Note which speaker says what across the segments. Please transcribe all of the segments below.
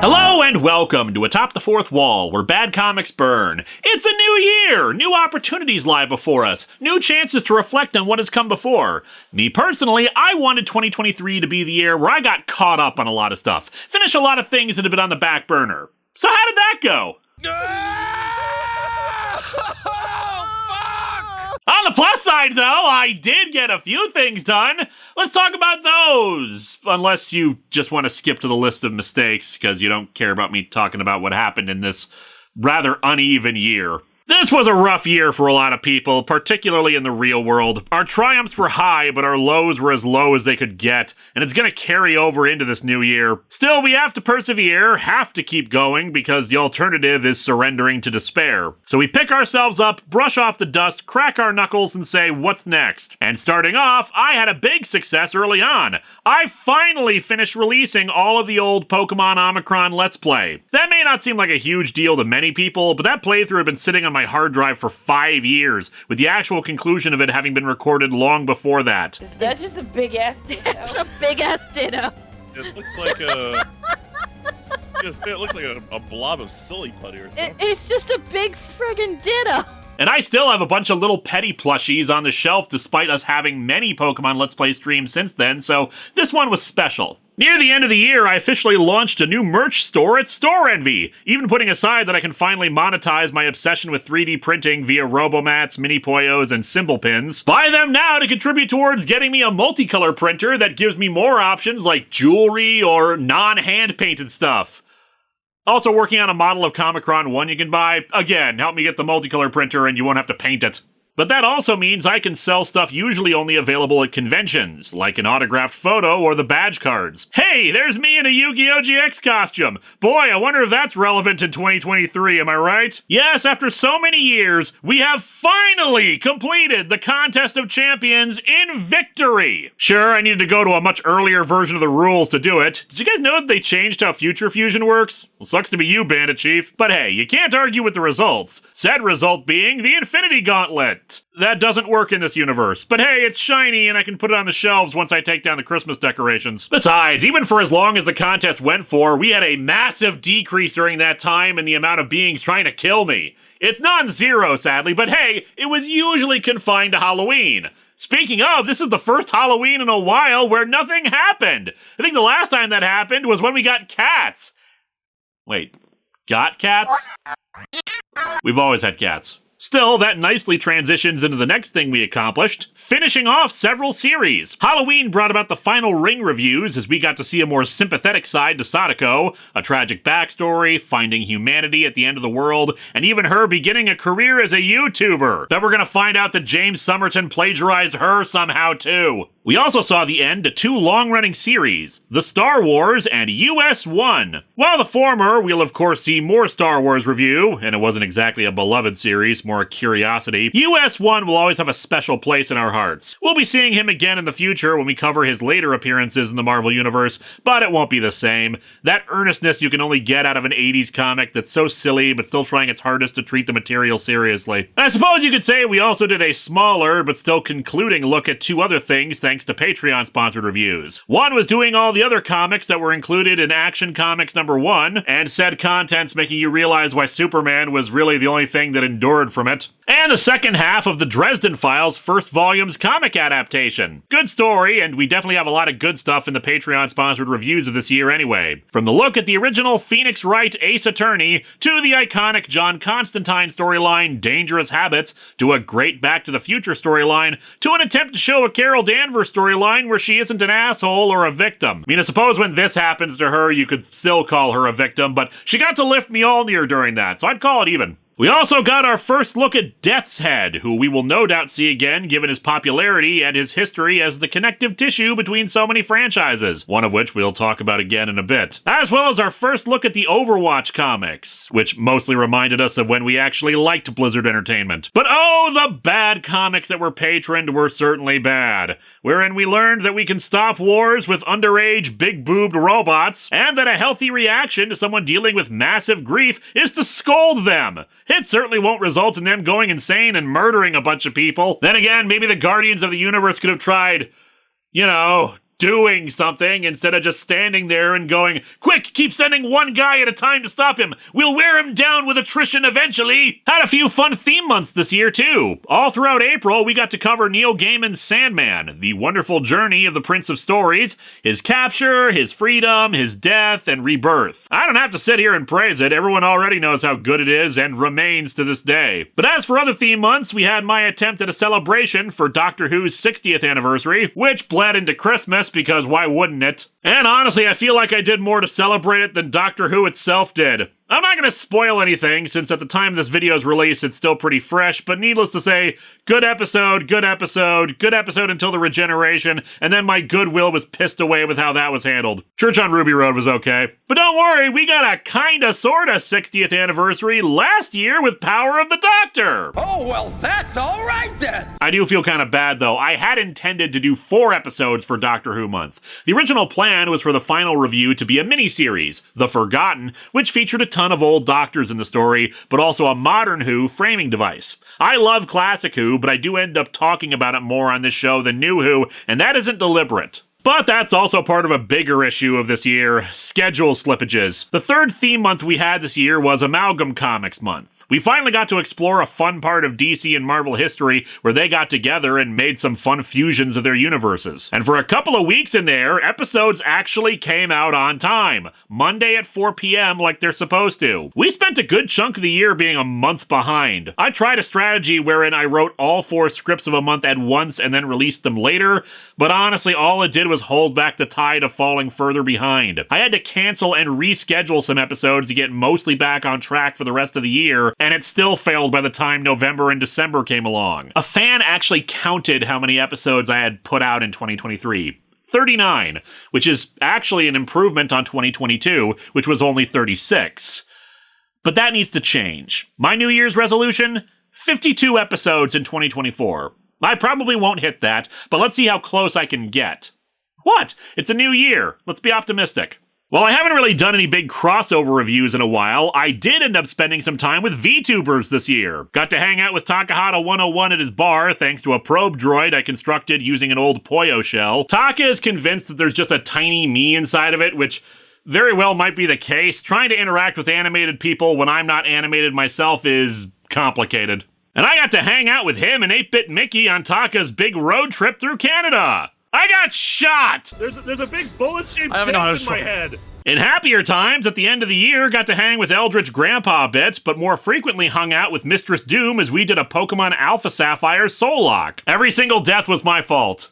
Speaker 1: Hello and welcome to Atop the Fourth Wall, where bad comics burn. It's a new year! New opportunities lie before us. New chances to reflect on what has come before. Me personally, I wanted 2023 to be the year where I got caught up on a lot of stuff. Finish a lot of things that have been on the back burner. So how did that go? On the plus side, though, I did get a few things done. Let's talk about those. Unless you just want to skip to the list of mistakes, because you don't care about me talking about what happened in this rather uneven year. This was a rough year for a lot of people, particularly in the real world. Our triumphs were high, but our lows were as low as they could get, and it's gonna carry over into this new year. Still, we have to persevere, have to keep going, because the alternative is surrendering to despair. So we pick ourselves up, brush off the dust, crack our knuckles, and say, what's next? And starting off, I had a big success early on. I finally finished releasing all of the old Pokemon Omicron Let's Play. That may not seem like a huge deal to many people, but that playthrough had been sitting on my hard drive for 5 years, with the actual conclusion of it having been recorded long before that.
Speaker 2: Is that just a big-ass ditto?
Speaker 3: It's a big-ass ditto.
Speaker 4: It looks like a... it looks like a blob of silly putty or something.
Speaker 3: It's just a big friggin' ditto.
Speaker 1: And I still have a bunch of little petty plushies on the shelf despite us having many Pokemon Let's Play streams since then, so this one was special. Near the end of the year, I officially launched a new merch store at Store Envy, even putting aside that I can finally monetize my obsession with 3D printing via Robomats, Mini Poyos, and Symbol Pins. Buy them now to contribute towards getting me a multicolor printer that gives me more options like jewelry or non-hand-painted stuff. Also working on a model of Comicron 1 you can buy. Again, help me get the multicolor printer and you won't have to paint it. But that also means I can sell stuff usually only available at conventions, like an autographed photo or the badge cards. Hey, there's me in a Yu-Gi-Oh! GX costume! Boy, I wonder if that's relevant in 2023, am I right? Yes, after so many years, we have finally completed the Contest of Champions in victory! Sure, I needed to go to a much earlier version of the rules to do it. Did you guys know that they changed how Future Fusion works? Well, sucks to be you, Bandit Chief. But hey, you can't argue with the results. Said result being the Infinity Gauntlet. That doesn't work in this universe, but hey, it's shiny and I can put it on the shelves once I take down the Christmas decorations. Besides, even for as long as the contest went for, we had a massive decrease during that time in the amount of beings trying to kill me. It's non-zero, sadly, but hey, it was usually confined to Halloween. Speaking of, this is the first Halloween in a while where nothing happened. I think the last time that happened was when we got cats. Wait, got cats? We've always had cats. Still, that nicely transitions into the next thing we accomplished, finishing off several series. Halloween brought about the final Ring reviews as we got to see a more sympathetic side to Sadako, a tragic backstory, finding humanity at the end of the world, and even her beginning a career as a YouTuber. Then we're gonna find out that James Somerton plagiarized her somehow too. We also saw the end to two long-running series, The Star Wars and US1. While the former, we'll of course see more Star Wars review, and it wasn't exactly a beloved series, more a curiosity, US1 will always have a special place in our hearts. We'll be seeing him again in the future when we cover his later appearances in the Marvel Universe, but it won't be the same. That earnestness you can only get out of an 80s comic that's so silly but still trying its hardest to treat the material seriously. I suppose you could say we also did a smaller but still concluding look at two other things thanks to Patreon-sponsored reviews. One was doing all the other comics that were included in Action Comics #1, and said contents making you realize why Superman was really the only thing that endured from it. And the second half of the Dresden Files first volume's comic adaptation. Good story, and we definitely have a lot of good stuff in the Patreon-sponsored reviews of this year anyway. From the look at the original Phoenix Wright Ace Attorney, to the iconic John Constantine storyline Dangerous Habits, to a great Back to the Future storyline, to an attempt to show a Carol Danvers storyline where she isn't an asshole or a victim. I mean, I suppose when this happens to her, you could still call her a victim, but she got to lift Mjolnir during that, so I'd call it even. We also got our first look at Death's Head, who we will no doubt see again given his popularity and his history as the connective tissue between so many franchises, one of which we'll talk about again in a bit. As well as our first look at the Overwatch comics, which mostly reminded us of when we actually liked Blizzard Entertainment. But oh, the bad comics that were patroned were certainly bad, wherein we learned that we can stop wars with underage, big-boobed robots, and that a healthy reaction to someone dealing with massive grief is to scold them. It certainly won't result in them going insane and murdering a bunch of people. Then again, maybe the Guardians of the Universe could have tried, you know, doing something instead of just standing there and going, quick, keep sending one guy at a time to stop him. We'll wear him down with attrition eventually. Had a few fun theme months this year, too. All throughout April, we got to cover Neil Gaiman's Sandman, the wonderful journey of the Prince of Stories, his capture, his freedom, his death, and rebirth. I don't have to sit here and praise it. Everyone already knows how good it is and remains to this day. But as for other theme months, we had my attempt at a celebration for Doctor Who's 60th anniversary, which bled into Christmas because why wouldn't it? And honestly, I feel like I did more to celebrate it than Doctor Who itself did. I'm not going to spoil anything, since at the time this video's release, it's still pretty fresh, but needless to say, good episode, good episode, good episode until the regeneration, and then my goodwill was pissed away with how that was handled. Church on Ruby Road was okay. But don't worry, we got a kinda sorta 60th anniversary last year with Power of the Doctor!
Speaker 2: Oh, well, that's all right then!
Speaker 1: I do feel kind of bad, though. I had intended to do 4 episodes for Doctor Who month. The original plan was for the final review to be a miniseries, The Forgotten, which featured a ton of old doctors in the story, but also a modern Who framing device. I love classic Who, but I do end up talking about it more on this show than new Who, and that isn't deliberate. But that's also part of a bigger issue of this year, schedule slippages. The third theme month we had this year was Amalgam Comics Month. We finally got to explore a fun part of DC and Marvel history where they got together and made some fun fusions of their universes. And for a couple of weeks in there, episodes actually came out on time. Monday at 4 p.m. like they're supposed to. We spent a good chunk of the year being a month behind. I tried a strategy wherein I wrote all 4 scripts of a month at once and then released them later, but honestly all it did was hold back the tide of falling further behind. I had to cancel and reschedule some episodes to get mostly back on track for the rest of the year, and it still failed by the time November and December came along. A fan actually counted how many episodes I had put out in 2023. 39, which is actually an improvement on 2022, which was only 36. But that needs to change. My New Year's resolution? 52 episodes in 2024. I probably won't hit that, but let's see how close I can get. What? It's a new year. Let's be optimistic. While I haven't really done any big crossover reviews in a while, I did end up spending some time with VTubers this year. Got to hang out with Takahata 101 at his bar thanks to a probe droid I constructed using an old Poyo shell. Taka is convinced that there's just a tiny me inside of it, which very well might be the case. Trying to interact with animated people when I'm not animated myself is complicated. And I got to hang out with him and 8-Bit Mickey on Taka's big road trip through Canada. I got shot! There's a big bullet-shaped dent in my head. In happier times, at the end of the year, got to hang with Eldritch Grandpa a bit, but more frequently hung out with Mistress Doom as we did a Pokemon Alpha Sapphire Soul Lock. Every single death was my fault.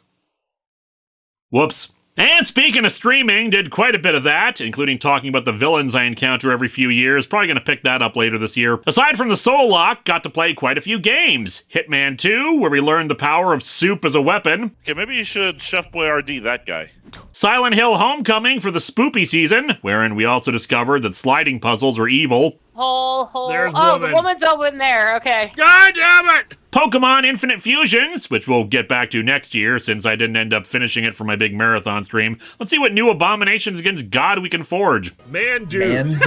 Speaker 1: Whoops. And speaking of streaming, did quite a bit of that, including talking about the villains I encounter every few years. Probably going to pick that up later this year. Aside from the Soul Lock, got to play quite a few games. Hitman 2, where we learned the power of soup as a weapon.
Speaker 4: Okay, maybe you should Chef Boyardee that guy.
Speaker 1: Silent Hill Homecoming for the spoopy season, wherein we also discovered that sliding puzzles are evil.
Speaker 5: There's the woman's over there. Okay.
Speaker 1: God damn it! Pokemon Infinite Fusions, which we'll get back to next year since I didn't end up finishing it for my big marathon stream. Let's see what new abominations against God we can forge. Man dude.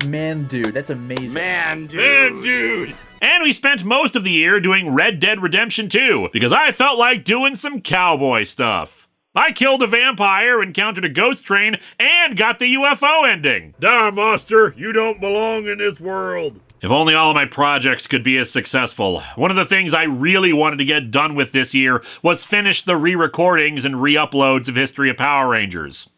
Speaker 6: Man dude. That's amazing.
Speaker 1: Man dude. And we spent most of the year doing Red Dead Redemption 2, because I felt like doing some cowboy stuff. I killed a vampire, encountered a ghost train, and got the UFO ending. Darn monster, you don't belong in this world. If only all of my projects could be as successful. One of the things I really wanted to get done with this year was finish the re-recordings and re-uploads of History of Power Rangers.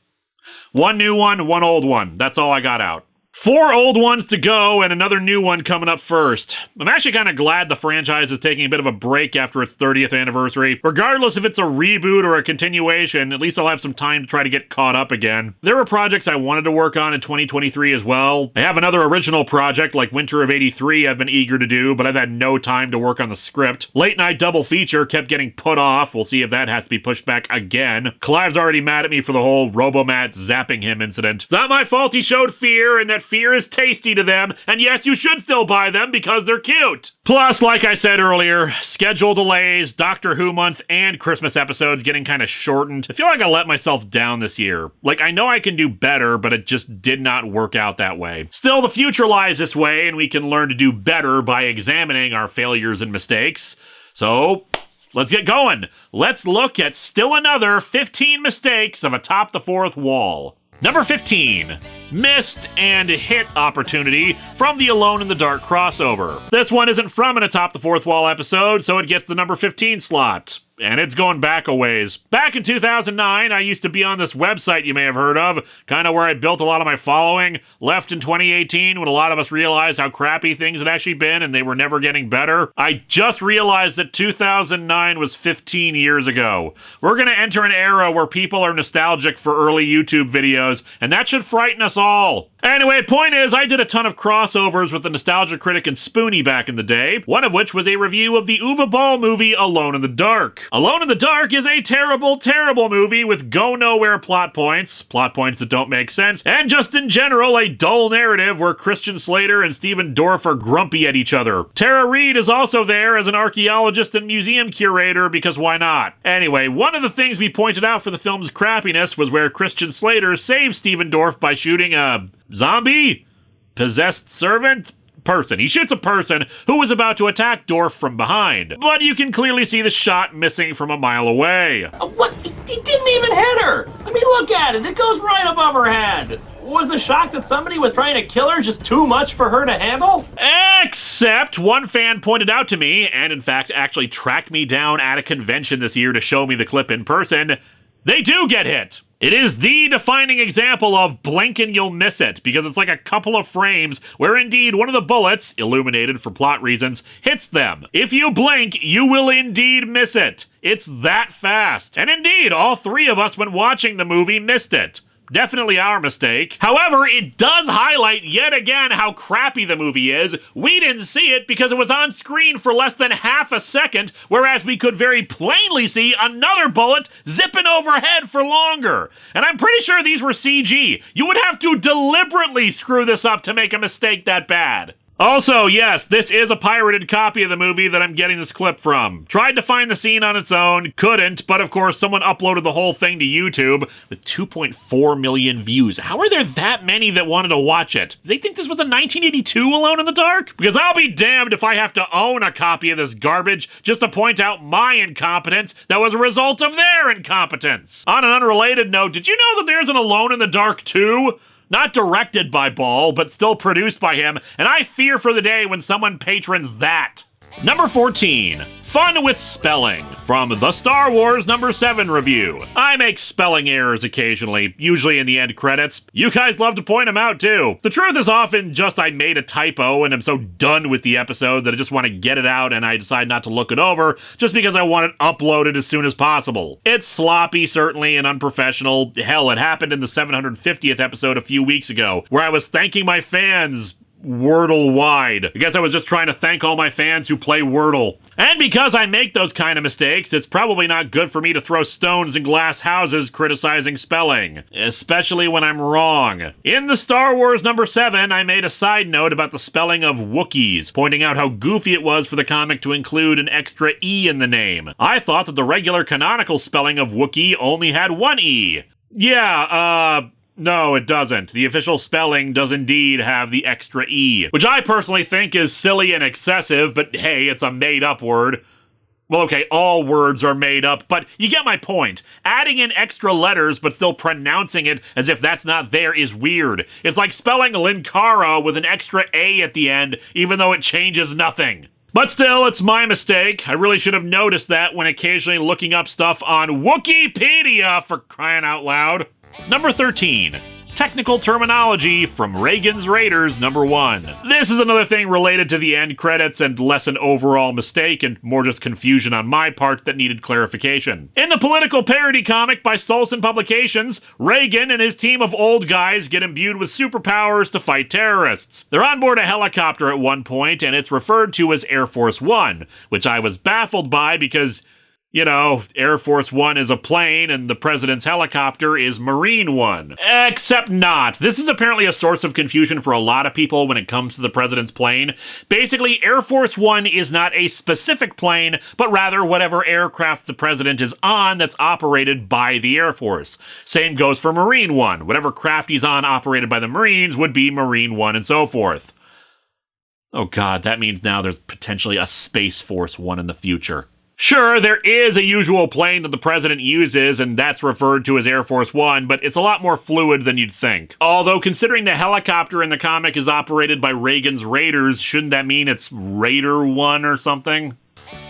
Speaker 1: One new one, one old one. That's all I got out. 4 old ones to go and another new one coming up first. I'm actually kind of glad the franchise is taking a bit of a break after its 30th anniversary. Regardless if it's a reboot or a continuation, at least I'll have some time to try to get caught up again. There were projects I wanted to work on in 2023 as well. I have another original project like Winter of '83 I've been eager to do, but I've had no time to work on the script. Late Night Double Feature kept getting put off. We'll see if that has to be pushed back again. Clive's already mad at me for the whole Robomat zapping him incident. It's not my fault he showed fear, and that fear is tasty to them, and yes, you should still buy them because they're cute. Plus, like I said earlier, schedule delays, Doctor Who month, and Christmas episodes getting kind of shortened. I feel like I let myself down this year. Like, I know I can do better, but it just did not work out that way. Still, the future lies this way, and we can learn to do better by examining our failures and mistakes. So, let's get going. Let's look at still another 15 mistakes of Atop the Fourth Wall. Number 15. Missed and hit opportunity from the Alone in the Dark crossover. This one isn't from an Atop the Fourth Wall episode, so it gets the number 15 slot. And it's going back a ways. Back in 2009, I used to be on this website you may have heard of, kind of where I built a lot of my following. Left in 2018 when a lot of us realized how crappy things had actually been and they were never getting better. I just realized that 2009 was 15 years ago. We're going to enter an era where people are nostalgic for early YouTube videos, and that should frighten us all. Anyway, point is, I did a ton of crossovers with the Nostalgia Critic and Spoonie back in the day, one of which was a review of the Uwe Boll movie Alone in the Dark. Alone in the Dark is a terrible, terrible movie with go-nowhere plot points that don't make sense, and just in general, a dull narrative where Christian Slater and Stephen Dorff are grumpy at each other. Tara Reid is also there as an archaeologist and museum curator, because why not? Anyway, one of the things we pointed out for the film's crappiness was where Christian Slater saves Stephen Dorff by shooting a zombie? Possessed servant? Person. He shoots a person who was about to attack Dorff from behind, but you can clearly see the shot missing from a mile away.
Speaker 7: What? He didn't even hit her! I mean, look at it! It goes right above her head! Was the shock that somebody was trying to kill her just too much for her to handle?
Speaker 1: Except one fan pointed out to me, and in fact actually tracked me down at a convention this year to show me the clip in person, they do get hit. It is the defining example of blink and you'll miss it, because it's like a couple of frames where indeed one of the bullets, illuminated for plot reasons, hits them. If you blink, you will indeed miss it. It's that fast. And indeed, all three of us when watching the movie missed it. Definitely our mistake. However, it does highlight yet again how crappy the movie is. We didn't see it because it was on screen for less than half a second, whereas we could very plainly see another bullet zipping overhead for longer. And I'm pretty sure these were CG. You would have to deliberately screw this up to make a mistake that bad. Also, yes, this is a pirated copy of the movie that I'm getting this clip from. Tried to find the scene on its own, couldn't, but of course someone uploaded the whole thing to YouTube with 2.4 million views. How are there that many that wanted to watch it? Do they think this was a 1982 Alone in the Dark? Because I'll be damned if I have to own a copy of this garbage just to point out my incompetence that was a result of their incompetence. On an unrelated note, did you know that there's an Alone in the Dark 2? Not directed by Boll, but still produced by him, and I fear for the day when someone patrons that. Number 14. Fun with spelling, from the Star Wars number 7 review. I make spelling errors occasionally, usually in the end credits. You guys love to point them out too. The truth is often just I made a typo and I'm so done with the episode that I just want to get it out and I decide not to look it over just because I want it uploaded as soon as possible. It's sloppy, certainly, and unprofessional. Hell, it happened in the 750th episode a few weeks ago, where I was thanking my fans Wordle-wide. I guess I was just trying to thank all my fans who play Wordle. And because I make those kind of mistakes, it's probably not good for me to throw stones in glass houses criticizing spelling. Especially when I'm wrong. In the Star Wars number 7, I made a side note about the spelling of Wookiees, pointing out how goofy it was for the comic to include an extra E in the name. I thought that the regular canonical spelling of Wookiee only had one E. No, it doesn't. The official spelling does indeed have the extra E, which I personally think is silly and excessive, but hey, it's a made-up word. Well, okay, all words are made up, but you get my point. Adding in extra letters but still pronouncing it as if that's not there is weird. It's like spelling Linkara with an extra A at the end, even though it changes nothing. But still, it's my mistake. I really should have noticed that when occasionally looking up stuff on Wikipedia, for crying out loud. Number 13. Technical terminology from Reagan's Raiders number 1. This is another thing related to the end credits and less an overall mistake and more just confusion on my part that needed clarification. In the political parody comic by Solson Publications, Reagan and his team of old guys get imbued with superpowers to fight terrorists. They're on board a helicopter at one point and it's referred to as Air Force One, which I was baffled by because, you know, Air Force One is a plane and the president's helicopter is Marine One. Except not. This is apparently a source of confusion for a lot of people when it comes to the president's plane. Basically, Air Force One is not a specific plane, but rather whatever aircraft the president is on that's operated by the Air Force. Same goes for Marine One. Whatever craft he's on operated by the Marines would be Marine One and so forth. Oh god, that means now there's potentially a Space Force One in the future. Sure, there is a usual plane that the president uses, and that's referred to as Air Force One, but it's a lot more fluid than you'd think. Although, considering the helicopter in the comic is operated by Reagan's Raiders, shouldn't that mean it's Raider One or something?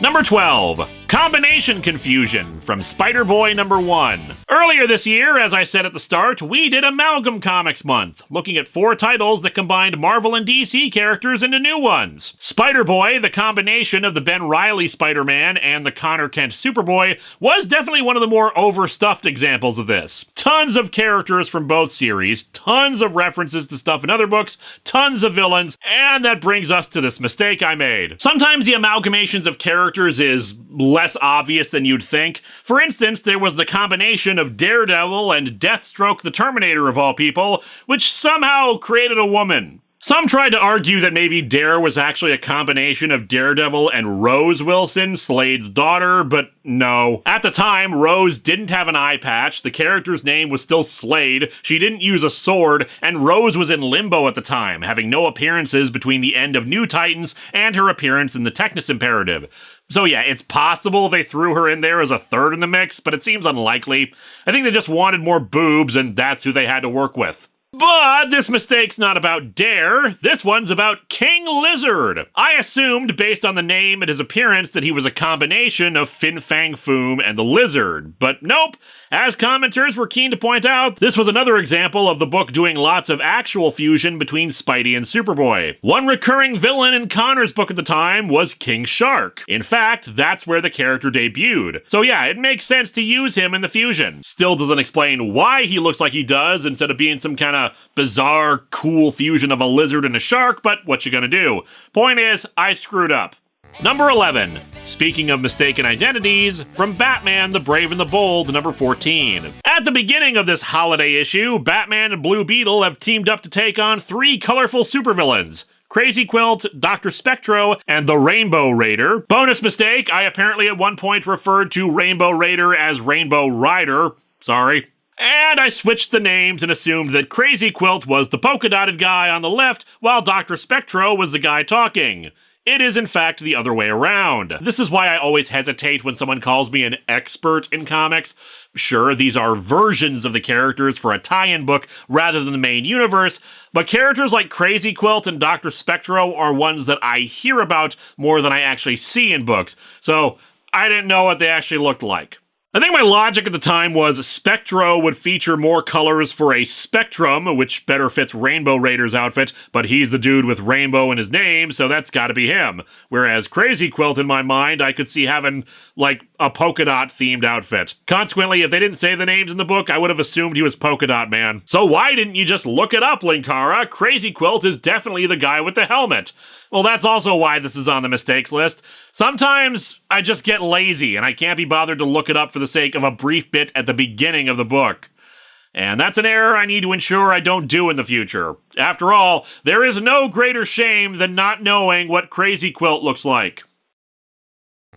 Speaker 1: Number 12. Combination Confusion from Spider-Boy number 1. Earlier this year, as I said at the start, we did Amalgam Comics Month, looking at 4 titles that combined Marvel and DC characters into new ones. Spider-Boy, the combination of the Ben Reilly Spider-Man and the Connor Kent Superboy, was definitely one of the more overstuffed examples of this. Tons of characters from both series, tons of references to stuff in other books, tons of villains, and that brings us to this mistake I made. Sometimes the amalgamations of characters is less obvious than you'd think. For instance, there was the combination of Daredevil and Deathstroke the Terminator of all people, which somehow created a woman. Some tried to argue that maybe Dare was actually a combination of Daredevil and Rose Wilson, Slade's daughter, but no. At the time, Rose didn't have an eye patch, the character's name was still Slade, she didn't use a sword, and Rose was in limbo at the time, having no appearances between the end of New Titans and her appearance in the Technis Imperative. So yeah, it's possible they threw her in there as a third in the mix, but it seems unlikely. I think they just wanted more boobs, and that's who they had to work with. But this mistake's not about Dare, this one's about King Lizard. I assumed, based on the name and his appearance, that he was a combination of Fin Fang Foom and the Lizard, but nope. As commenters were keen to point out, this was another example of the book doing lots of actual fusion between Spidey and Superboy. One recurring villain in Connor's book at the time was King Shark. In fact, that's where the character debuted. So yeah, it makes sense to use him in the fusion. Still doesn't explain why he looks like he does instead of being some kind of bizarre, cool fusion of a lizard and a shark, but what you gonna do? Point is, I screwed up. Number 11. Speaking of mistaken identities, from Batman the Brave and the Bold, number 14. At the beginning of this holiday issue, Batman and Blue Beetle have teamed up to take on 3 colorful supervillains: Crazy Quilt, Dr. Spectro, and the Rainbow Raider. Bonus mistake, I apparently at one point referred to Rainbow Raider as Rainbow Rider. Sorry. And I switched the names and assumed that Crazy Quilt was the polka-dotted guy on the left, while Dr. Spectro was the guy talking. It is, in fact, the other way around. This is why I always hesitate when someone calls me an expert in comics. Sure, these are versions of the characters for a tie-in book rather than the main universe, but characters like Crazy Quilt and Dr. Spectro are ones that I hear about more than I actually see in books, so I didn't know what they actually looked like. I think my logic at the time was Spectro would feature more colors for a spectrum, which better fits Rainbow Raider's outfit, but he's the dude with rainbow in his name, so that's gotta be him. Whereas Crazy Quilt, in my mind, I could see having, like, a polka dot themed outfit. Consequently, if they didn't say the names in the book, I would have assumed he was Polka Dot Man. So why didn't you just look it up, Linkara? Crazy Quilt is definitely the guy with the helmet. Well, that's also why this is on the mistakes list. Sometimes I just get lazy and I can't be bothered to look it up for the sake of a brief bit at the beginning of the book. And that's an error I need to ensure I don't do in the future. After all, there is no greater shame than not knowing what Crazy Quilt looks like.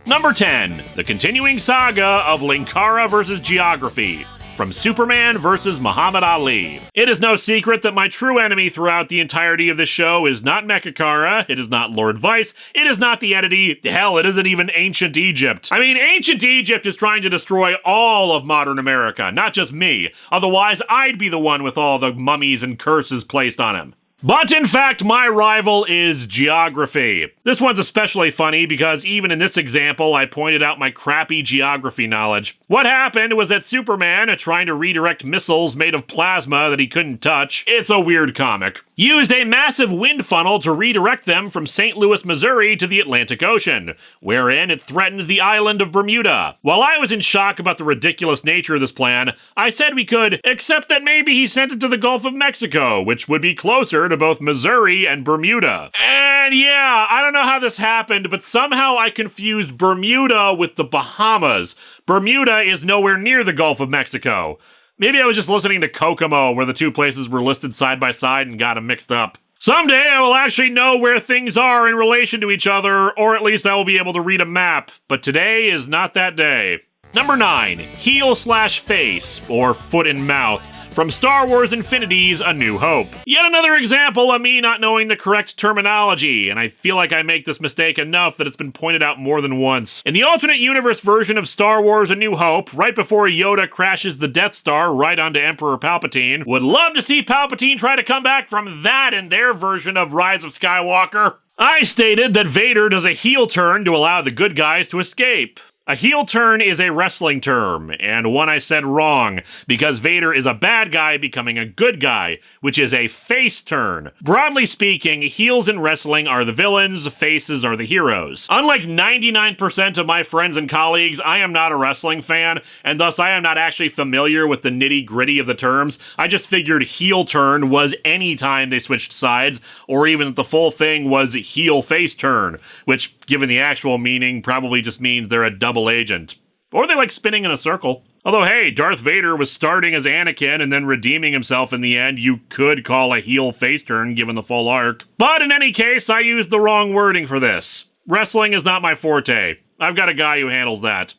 Speaker 1: Number 10. The continuing saga of Linkara vs. Geography. From Superman vs. Muhammad Ali. It is no secret that my true enemy throughout the entirety of this show is not Mechakara, it is not Lord Vice, it is not the entity, hell, it isn't even Ancient Egypt. I mean, Ancient Egypt is trying to destroy all of modern America, not just me. Otherwise, I'd be the one with all the mummies and curses placed on him. But in fact, my rival is geography. This one's especially funny because even in this example, I pointed out my crappy geography knowledge. What happened was that Superman, trying to redirect missiles made of plasma that he couldn't touch, it's a weird comic, used a massive wind funnel to redirect them from St. Louis, Missouri to the Atlantic Ocean, wherein it threatened the island of Bermuda. While I was in shock about the ridiculous nature of this plan, I said we could, except that maybe he sent it to the Gulf of Mexico, which would be closer to both Missouri and Bermuda. And yeah, I don't know how this happened, but somehow I confused Bermuda with the Bahamas. Bermuda is nowhere near the Gulf of Mexico. Maybe I was just listening to Kokomo, where the two places were listed side by side and got them mixed up. Someday I will actually know where things are in relation to each other, or at least I will be able to read a map, but today is not that day. Number 9. Heel/face, or foot and mouth, from Star Wars Infinity's A New Hope. Yet another example of me not knowing the correct terminology, and I feel like I make this mistake enough that it's been pointed out more than once. In the alternate universe version of Star Wars A New Hope, right before Yoda crashes the Death Star right onto Emperor Palpatine, would love to see Palpatine try to come back from that in their version of Rise of Skywalker. I stated that Vader does a heel turn to allow the good guys to escape. A heel turn is a wrestling term, and one I said wrong, because Vader is a bad guy becoming a good guy, which is a face turn. Broadly speaking, heels in wrestling are the villains, faces are the heroes. Unlike 99% of my friends and colleagues, I am not a wrestling fan, and thus I am not actually familiar with the nitty-gritty of the terms. I just figured heel turn was any time they switched sides, or even that the full thing was heel-face turn, which, given the actual meaning, probably just means they're a double agent. Or they like spinning in a circle. Although, hey, Darth Vader was starting as Anakin and then redeeming himself in the end. You could call a heel face turn given the full arc. But in any case, I used the wrong wording for this. Wrestling is not my forte. I've got a guy who handles that.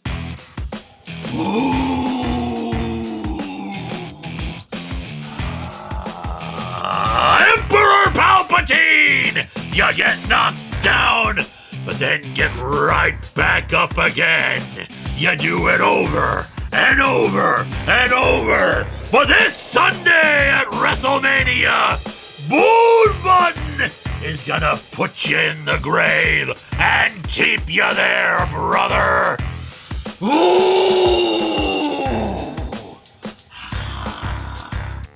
Speaker 1: Emperor Palpatine! You get knocked down, but then get right back up again. You do it over and over and over. But this Sunday at WrestleMania, Boon Button is gonna put you in the grave and keep you there, brother. Ooh.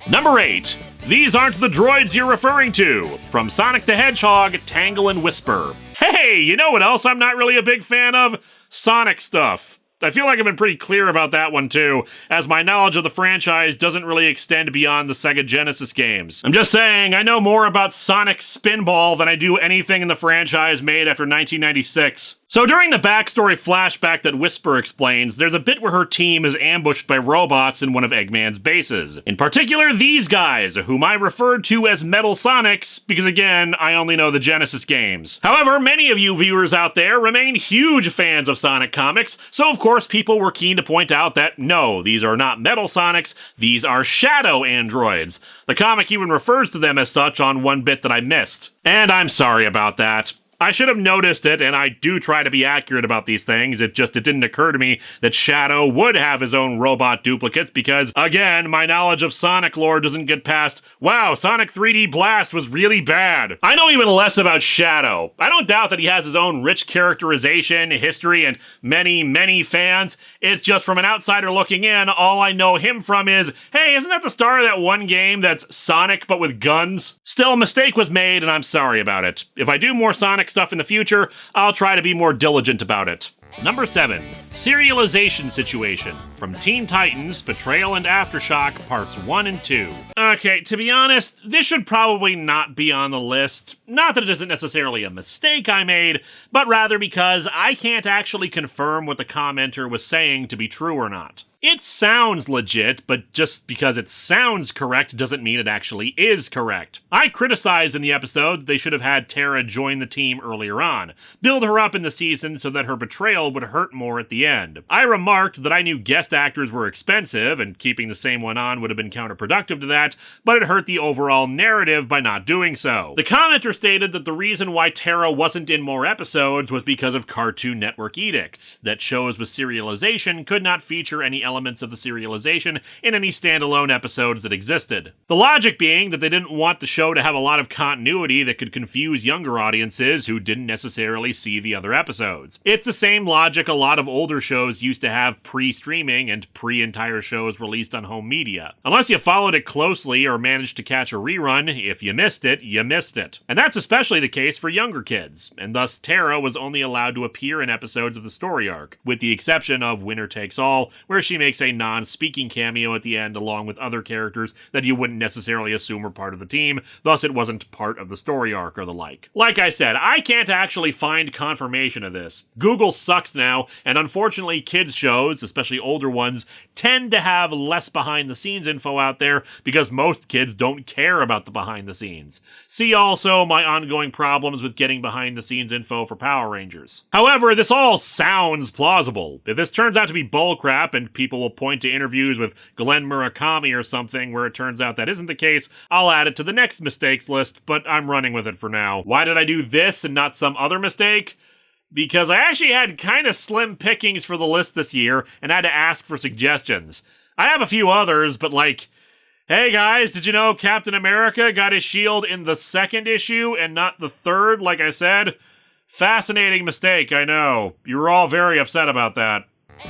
Speaker 1: Number 8. These aren't the droids you're referring to. From Sonic the Hedgehog, Tangle and Whisper. Hey, you know what else I'm not really a big fan of? Sonic stuff. I feel like I've been pretty clear about that one too, as my knowledge of the franchise doesn't really extend beyond the Sega Genesis games. I'm just saying, I know more about Sonic Spinball than I do anything in the franchise made after 1996. So during the backstory flashback that Whisper explains, there's a bit where her team is ambushed by robots in one of Eggman's bases. In particular, these guys, whom I referred to as Metal Sonics, because again, I only know the Genesis games. However, many of you viewers out there remain huge fans of Sonic comics, so of course people were keen to point out that no, these are not Metal Sonics, these are Shadow Androids. The comic even refers to them as such on one bit that I missed. And I'm sorry about that. I should have noticed it, and I do try to be accurate about these things. It didn't occur to me that Shadow would have his own robot duplicates because, again, my knowledge of Sonic lore doesn't get past, wow, Sonic 3D Blast was really bad. I know even less about Shadow. I don't doubt that he has his own rich characterization, history, and many, many fans. It's just from an outsider looking in, all I know him from is, hey, isn't that the star of that one game that's Sonic but with guns? Still, a mistake was made, and I'm sorry about it. If I do more Sonic stuff in the future, I'll try to be more diligent about it. Number 7. Serialization Situation. From Teen Titans, Betrayal and Aftershock, Parts 1 and 2. Okay, to be honest, this should probably not be on the list. Not that it isn't necessarily a mistake I made, but rather because I can't actually confirm what the commenter was saying to be true or not. It sounds legit, but just because it sounds correct doesn't mean it actually is correct. I criticized in the episode that they should have had Tara join the team earlier on, build her up in the season so that her betrayal would hurt more at the end. I remarked that I knew guest actors were expensive, and keeping the same one on would have been counterproductive to that, but it hurt the overall narrative by not doing so. The commenter stated that the reason why Tara wasn't in more episodes was because of Cartoon Network edicts, that shows with serialization could not feature any elements of the serialization in any standalone episodes that existed. The logic being that they didn't want the show to have a lot of continuity that could confuse younger audiences who didn't necessarily see the other episodes. It's the same logic a lot of older shows used to have pre-streaming and pre-entire shows released on home media. Unless you followed it closely or managed to catch a rerun, if you missed it, you missed it. And that's especially the case for younger kids, and thus Tara was only allowed to appear in episodes of the story arc, with the exception of Winner Takes All, where she makes a non-speaking cameo at the end along with other characters that you wouldn't necessarily assume were part of the team, thus it wasn't part of the story arc or the like. Like I said, I can't actually find confirmation of this. Google sucks now, and unfortunately kids shows, especially older ones, tend to have less behind-the-scenes info out there because most kids don't care about the behind-the-scenes. See also my ongoing problems with getting behind-the-scenes info for Power Rangers. However, this all sounds plausible. If this turns out to be bullcrap and people people will point to interviews with Glenn Murakami or something where it turns out that isn't the case. I'll add it to the next mistakes list, but I'm running with it for now. Why did I do this and not some other mistake? Because I actually had kind of slim pickings for the list this year and had to ask for suggestions. I have a few others, but like, hey guys, did you know Captain America got his shield in the second issue and not the third, like I said? Fascinating mistake, I know. You were all very upset about that.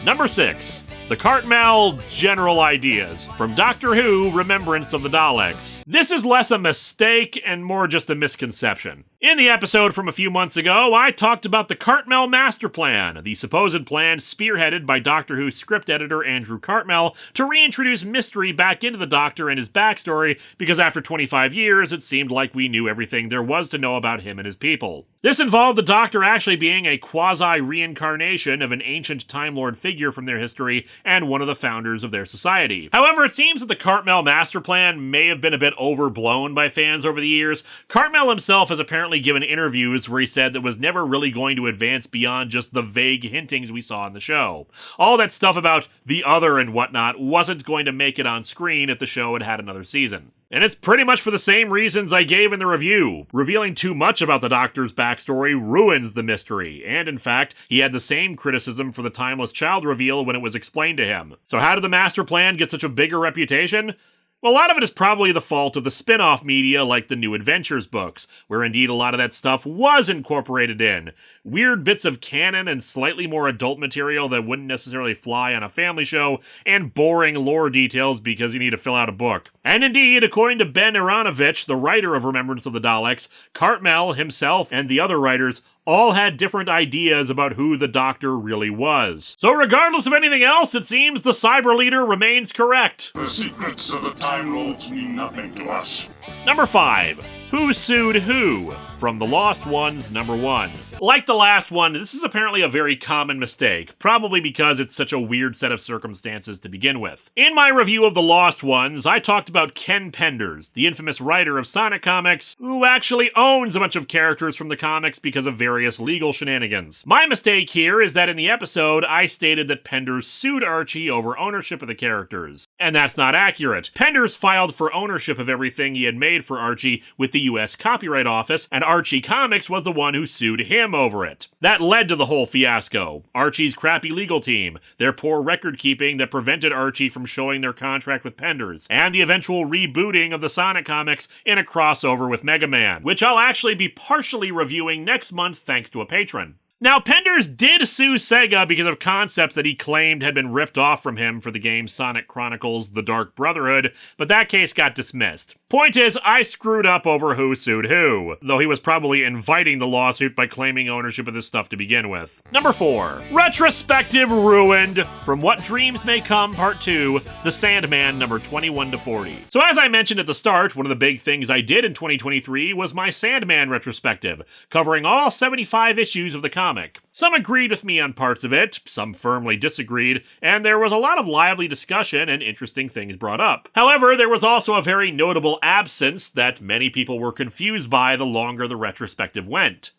Speaker 1: Number 6. The Cartmel General Ideas from Doctor Who Remembrance of the Daleks. This is less a mistake and more just a misconception. In the episode from a few months ago, I talked about the Cartmel Master Plan, the supposed plan spearheaded by Doctor Who script editor Andrew Cartmel to reintroduce mystery back into the Doctor and his backstory, because after 25 years, it seemed like we knew everything there was to know about him and his people. This involved the Doctor actually being a quasi-reincarnation of an ancient Time Lord figure from their history and one of the founders of their society. However, it seems that the Cartmel Master Plan may have been a bit overblown by fans over the years. Cartmel himself has apparently given interviews where he said that was never really going to advance beyond just the vague hintings we saw in the show. All that stuff about the other and whatnot wasn't going to make it on screen if the show had had another season. And it's pretty much for the same reasons I gave in the review. Revealing too much about the Doctor's backstory ruins the mystery, and in fact, he had the same criticism for the Timeless Child reveal when it was explained to him. So how did the Master Plan get such a bigger reputation? Well, a lot of it is probably the fault of the spin-off media like the New Adventures books, where indeed a lot of that stuff was incorporated in. Weird bits of canon and slightly more adult material that wouldn't necessarily fly on a family show, and boring lore details because you need to fill out a book. And indeed, according to Ben Iranovich, the writer of Remembrance of the Daleks, Cartmel himself and the other writers all had different ideas about who the Doctor really was. So regardless of anything else, it seems the Cyber Leader remains correct.
Speaker 8: The secrets of the Time Lords mean nothing to us.
Speaker 1: Number 5. Who Sued Who? From The Lost Ones, number 1. Like the last one, this is apparently a very common mistake, probably because it's such a weird set of circumstances to begin with. In my review of The Lost Ones, I talked about Ken Penders, the infamous writer of Sonic comics, who actually owns a bunch of characters from the comics because of various legal shenanigans. My mistake here is that in the episode, I stated that Penders sued Archie over ownership of the characters. And that's not accurate. Penders filed for ownership of everything he had made for Archie with the US Copyright Office, and Archie Comics was the one who sued him over it. That led to the whole fiasco. Archie's crappy legal team, their poor record keeping that prevented Archie from showing their contract with Penders, and the eventual rebooting of the Sonic comics in a crossover with Mega Man, which I'll actually be partially reviewing next month thanks to a patron. Now, Penders did sue Sega because of concepts that he claimed had been ripped off from him for the game Sonic Chronicles: The Dark Brotherhood, but that case got dismissed. Point is, I screwed up over who sued who, though he was probably inviting the lawsuit by claiming ownership of this stuff to begin with. Number 4. Retrospective ruined. From What Dreams May Come, Part 2, The Sandman, number 21 to 40. So as I mentioned at the start, one of the big things I did in 2023 was my Sandman retrospective, covering all 75 issues of the comic. Some agreed with me on parts of it, some firmly disagreed, and there was a lot of lively discussion and interesting things brought up. However, there was also a very notable absence that many people were confused by the longer the retrospective went.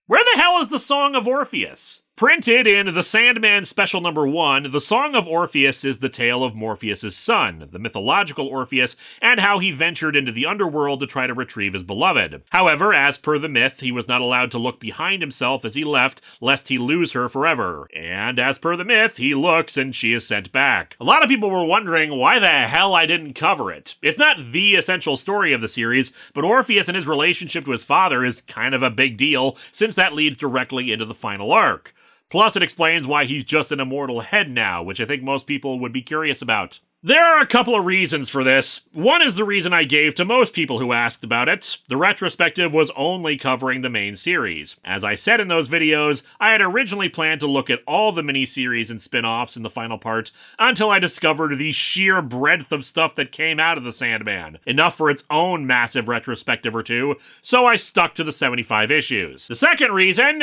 Speaker 1: Where the hell is the Song of Orpheus? Printed in The Sandman Special Number 1, the Song of Orpheus is the tale of Morpheus' son, the mythological Orpheus, and how he ventured into the underworld to try to retrieve his beloved. However, as per the myth, he was not allowed to look behind himself as he left, lest he lose her forever. And as per the myth, he looks and she is sent back. A lot of people were wondering why the hell I didn't cover it. It's not the essential story of the series, but Orpheus and his relationship to his father is kind of a big deal, since that leads directly into the final arc. Plus, it explains why he's just an immortal head now, which I think most people would be curious about. There are a couple of reasons for this. One is the reason I gave to most people who asked about it. The retrospective was only covering the main series. As I said in those videos, I had originally planned to look at all the miniseries and spin-offs in the final part until I discovered the sheer breadth of stuff that came out of the Sandman, enough for its own massive retrospective or two, so I stuck to the 75 issues. The second reason,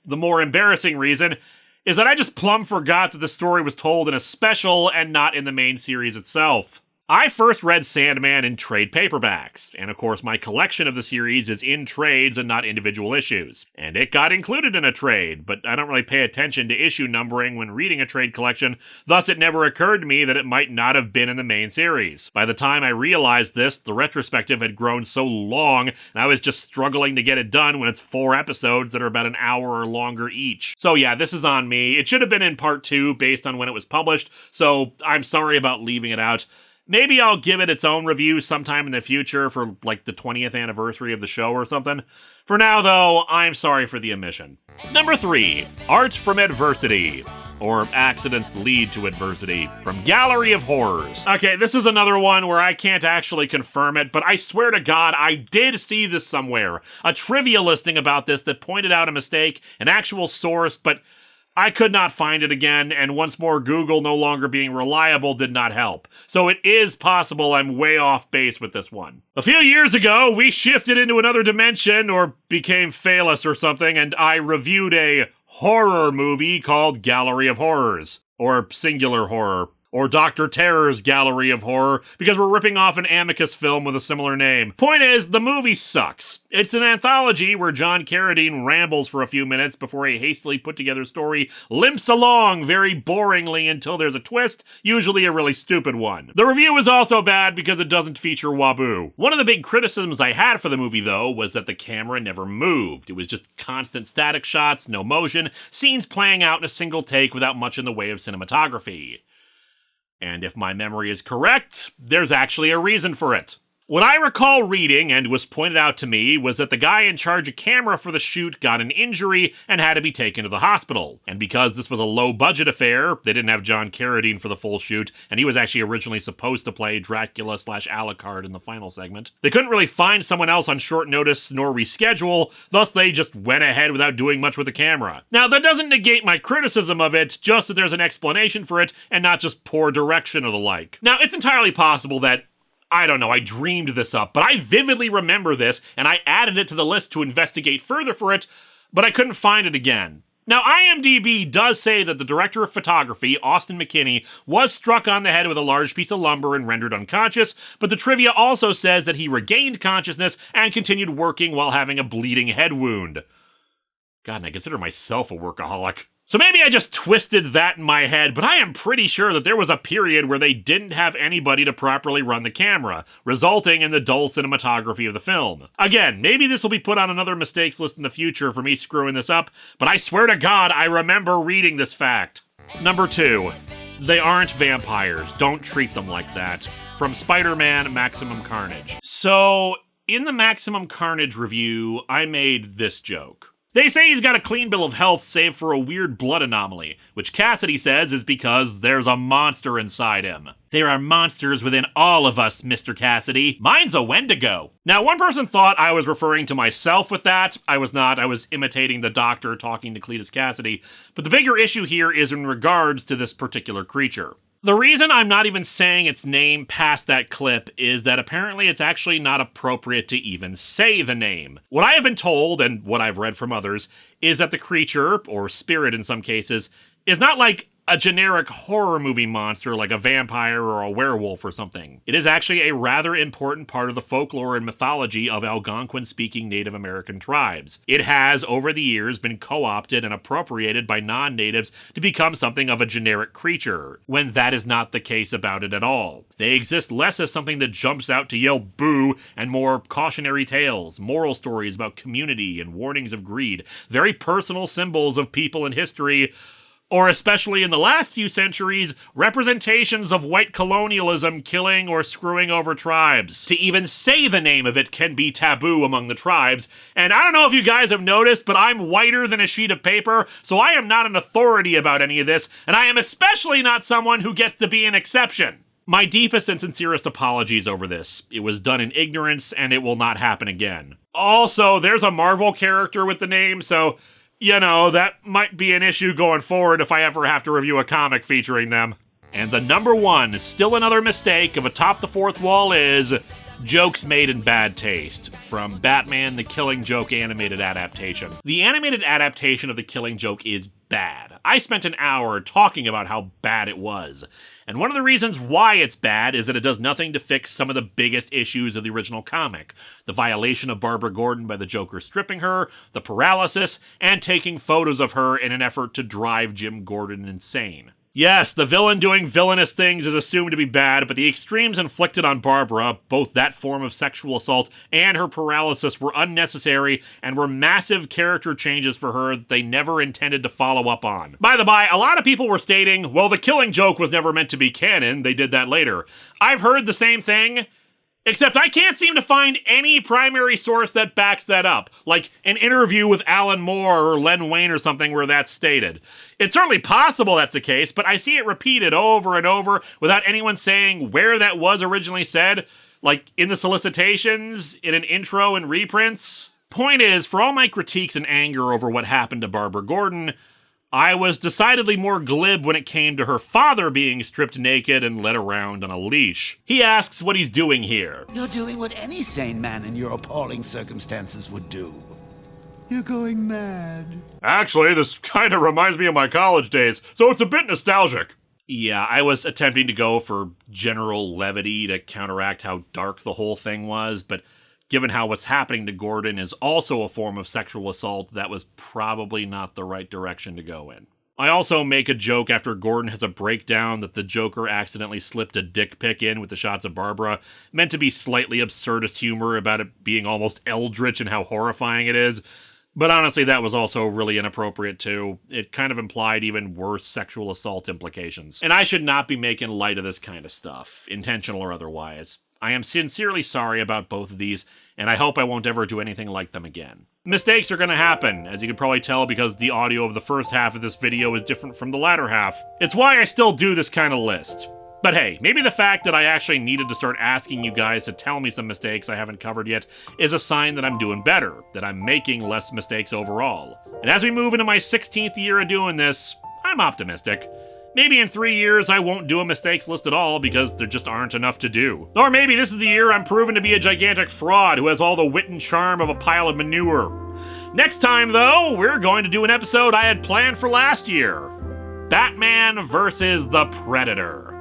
Speaker 1: the more embarrassing reason, is that I just plumb forgot that the story was told in a special and not in the main series itself. I first read Sandman in trade paperbacks, and of course my collection of the series is in trades and not individual issues. And it got included in a trade, but I don't really pay attention to issue numbering when reading a trade collection, thus it never occurred to me that it might not have been in the main series. By the time I realized this, the retrospective had grown so long, and I was just struggling to get it done when it's 4 episodes that are about an hour or longer each. So yeah, this is on me. It should have been in part 2 based on when it was published, so I'm sorry about leaving it out. Maybe I'll give it its own review sometime in the future for, like, the 20th anniversary of the show or something. For now, though, I'm sorry for the omission. Number 3, Art from Adversity, or Accidents Lead to Adversity, from Gallery of Horrors. Okay, this is another one where I can't actually confirm it, but I swear to God, I did see this somewhere. A trivia listing about this that pointed out a mistake, an actual source, but I could not find it again, and once more Google no longer being reliable did not help. So it is possible I'm way off base with this one. A few years ago, we shifted into another dimension, or became famous or something, and I reviewed a horror movie called Gallery of Horrors, or Singular Horror, or Dr. Terror's Gallery of Horror, because we're ripping off an Amicus film with a similar name. Point is, the movie sucks. It's an anthology where John Carradine rambles for a few minutes before a hastily put together story limps along very boringly until there's a twist, usually a really stupid one. The review is also bad because it doesn't feature Wabu. One of the big criticisms I had for the movie, though, was that the camera never moved. It was just constant static shots, no motion, scenes playing out in a single take without much in the way of cinematography. And if my memory is correct, there's actually a reason for it. What I recall reading, and was pointed out to me, was that the guy in charge of camera for the shoot got an injury and had to be taken to the hospital. And because this was a low-budget affair, they didn't have John Carradine for the full shoot, and he was actually originally supposed to play Dracula/Alucard in the final segment. They couldn't really find someone else on short notice nor reschedule, thus they just went ahead without doing much with the camera. Now, that doesn't negate my criticism of it, just that there's an explanation for it, and not just poor direction or the like. Now, it's entirely possible that I don't know, I dreamed this up, but I vividly remember this, and I added it to the list to investigate further for it, but I couldn't find it again. Now, IMDb does say that the director of photography, Austin McKinney, was struck on the head with a large piece of lumber and rendered unconscious, but the trivia also says that he regained consciousness and continued working while having a bleeding head wound. God, and I consider myself a workaholic. So maybe I just twisted that in my head, but I am pretty sure that there was a period where they didn't have anybody to properly run the camera, resulting in the dull cinematography of the film. Again, maybe this will be put on another mistakes list in the future for me screwing this up, but I swear to God, I remember reading this fact. Number 2, they aren't vampires. Don't treat them like that. From Spider-Man Maximum Carnage. So, in the Maximum Carnage review, I made this joke. They say he's got a clean bill of health save for a weird blood anomaly, which Cassidy says is because there's a monster inside him. There are monsters within all of us, Mr. Cassidy. Mine's a Wendigo. Now, one person thought I was referring to myself with that. I was not. I was imitating the Doctor talking to Cletus Cassidy. But the bigger issue here is in regards to this particular creature. The reason I'm not even saying its name past that clip is that apparently it's actually not appropriate to even say the name. What I have been told, and what I've read from others, is that the creature, or spirit in some cases, is not like a generic horror movie monster like a vampire or a werewolf or something. It is actually a rather important part of the folklore and mythology of Algonquin-speaking Native American tribes. It has, over the years, been co-opted and appropriated by non-natives to become something of a generic creature, when that is not the case about it at all. They exist less as something that jumps out to yell boo, and more cautionary tales, moral stories about community and warnings of greed, very personal symbols of people and history, or especially in the last few centuries, representations of white colonialism killing or screwing over tribes. To even say the name of it can be taboo among the tribes, and I don't know if you guys have noticed, but I'm whiter than a sheet of paper, so I am not an authority about any of this, and I am especially not someone who gets to be an exception. My deepest and sincerest apologies over this. It was done in ignorance, and it will not happen again. Also, there's a Marvel character with the name, so you know, that might be an issue going forward if I ever have to review a comic featuring them. And the number 1, still another mistake of Atop the Fourth Wall is jokes made in bad taste, from Batman the Killing Joke animated adaptation. The animated adaptation of the Killing Joke is bad. I spent an hour talking about how bad it was. And one of the reasons why it's bad is that it does nothing to fix some of the biggest issues of the original comic. The violation of Barbara Gordon by the Joker stripping her, the paralysis, and taking photos of her in an effort to drive Jim Gordon insane. Yes, the villain doing villainous things is assumed to be bad, but the extremes inflicted on Barbara, both that form of sexual assault and her paralysis, were unnecessary and were massive character changes for her that they never intended to follow up on. By the by, a lot of people were stating, well, the Killing Joke was never meant to be canon, they did that later. I've heard the same thing, except I can't seem to find any primary source that backs that up, like an interview with Alan Moore or Len Wein or something where that's stated. It's certainly possible that's the case, but I see it repeated over and over without anyone saying where that was originally said, like in the solicitations, in an intro and reprints. Point is, for all my critiques and anger over what happened to Barbara Gordon, I was decidedly more glib when it came to her father being stripped naked and led around on a leash. He asks what he's doing here.
Speaker 2: You're doing what any sane man in your appalling circumstances would do. You're going mad.
Speaker 1: Actually, this kind of reminds me of my college days, so it's a bit nostalgic. Yeah, I was attempting to go for general levity to counteract how dark the whole thing was, but given how what's happening to Gordon is also a form of sexual assault, that was probably not the right direction to go in. I also make a joke after Gordon has a breakdown that the Joker accidentally slipped a dick pic in with the shots of Barbara, meant to be slightly absurdist humor about it being almost eldritch and how horrifying it is. But honestly, that was also really inappropriate too. It kind of implied even worse sexual assault implications. And I should not be making light of this kind of stuff, intentional or otherwise. I am sincerely sorry about both of these, and I hope I won't ever do anything like them again. Mistakes are going to happen, as you can probably tell because the audio of the first half of this video is different from the latter half. It's why I still do this kind of list. But hey, maybe the fact that I actually needed to start asking you guys to tell me some mistakes I haven't covered yet is a sign that I'm doing better, that I'm making less mistakes overall. And as we move into my 16th year of doing this, I'm optimistic. Maybe in 3 years I won't do a mistakes list at all because there just aren't enough to do. Or maybe this is the year I'm proven to be a gigantic fraud who has all the wit and charm of a pile of manure. Next time, though, we're going to do an episode I had planned for last year. Batman versus the Predator.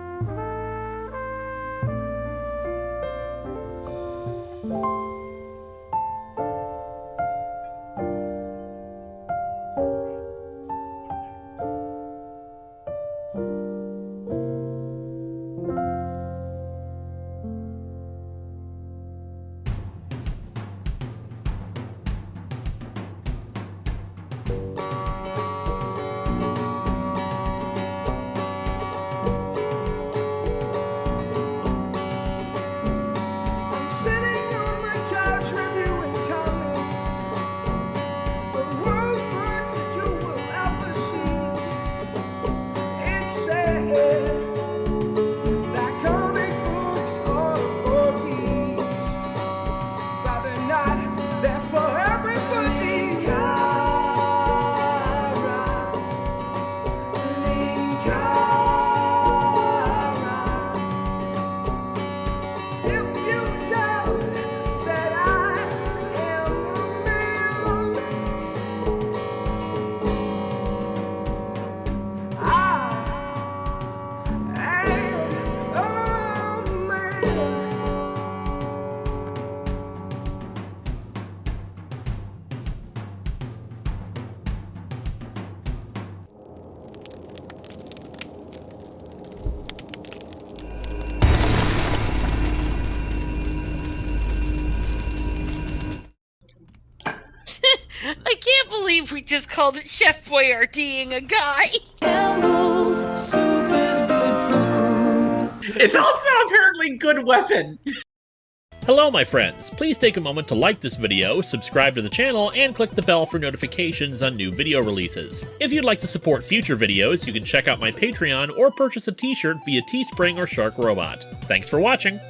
Speaker 5: I can't believe we just called it Chef Boyardeeing a guy.
Speaker 9: It's also apparently good weapon.
Speaker 10: Hello my friends, please take a moment to like this video, subscribe to the channel, and click the bell for notifications on new video releases. If you'd like to support future videos, you can check out my Patreon or purchase a t-shirt via Teespring or Shark Robot. Thanks for watching!